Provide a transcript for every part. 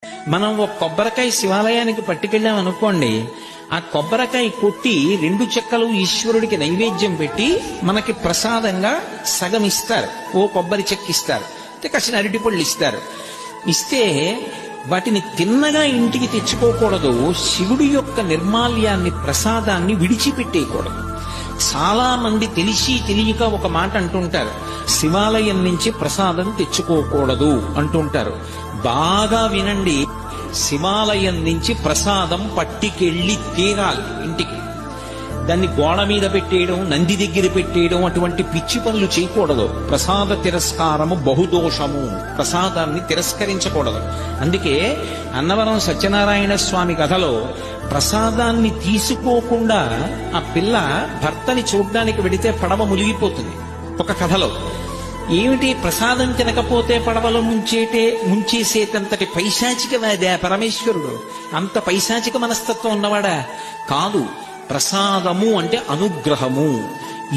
మనం ఒక కొబ్బరికాయ శివాలయానికి పట్టుకెళ్ళాం అనుకోండి, ఆ కొబ్బరికాయ కొట్టి 2 చెక్కలు ఈశ్వరుడికి నైవేద్యం పెట్టి మనకి ప్రసాదంగా సగం ఇస్తారు. ఓ కొబ్బరి చెక్క ఇస్తారు, కాసిన అరటిపళ్ళు ఇస్తారు. ఇస్తే వాటిని తిన్నగా ఇంటికి తెచ్చుకోకూడదు. శివుడి యొక్క నిర్మాల్యాన్ని, ప్రసాదాన్ని విడిచిపెట్టేయకూడదు. చాలా మంది తెలిసి తెలియక ఒక మాట అంటుంటారు, శివాలయం నుంచి ప్రసాదం తెచ్చుకోకూడదు అంటుంటారు. బాగా వినండి, శివాలయం నుంచి ప్రసాదం పట్టికెళ్ళి తీరాలి ఇంటికి. దాన్ని గోడ మీద పెట్టేయడం, నంది దగ్గర పెట్టేయడం, అటువంటి పిచ్చి పనులు చేయకూడదు. ప్రసాద తిరస్కారము బహుదోషము. ప్రసాదాన్ని తిరస్కరించకూడదు. అందుకే అన్నవరం సత్యనారాయణ స్వామి కథలో ప్రసాదాన్ని తీసుకోకుండా ఆ పిల్ల భర్తని చూడ్డానికి వెడితే పడవ మునిగిపోతుంది. ఒక కథలో ఏమిటి, ప్రసాదం తినకపోతే పడవలో ముంచేసేటంతటి పైశాచికవాదా పరమేశ్వరుడు? అంత పైశాచిక మనస్తత్వం ఉన్నవాడా? కాదు. ప్రసాదము అంటే అనుగ్రహము.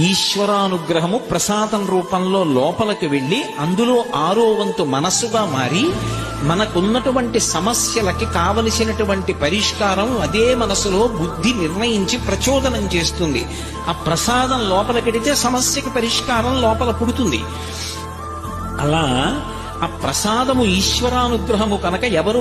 ఈశ్వరానుగ్రహము ప్రసాదం రూపంలో లోపలికి వెళ్ళి అందులో 6వ వంతు మనస్సుగా మారి మనకున్నటువంటి సమస్యలకి కావలసినటువంటి పరిష్కారం అదే మనసులో బుద్ధి నిర్ణయించి ప్రచోదనం చేస్తుంది. ఆ ప్రసాదం లోపలికెడితే సమస్యకి పరిష్కారం లోపల పుడుతుంది. అలా ఆ ప్రసాదము ఈశ్వరానుగ్రహము కనుక ఎవరు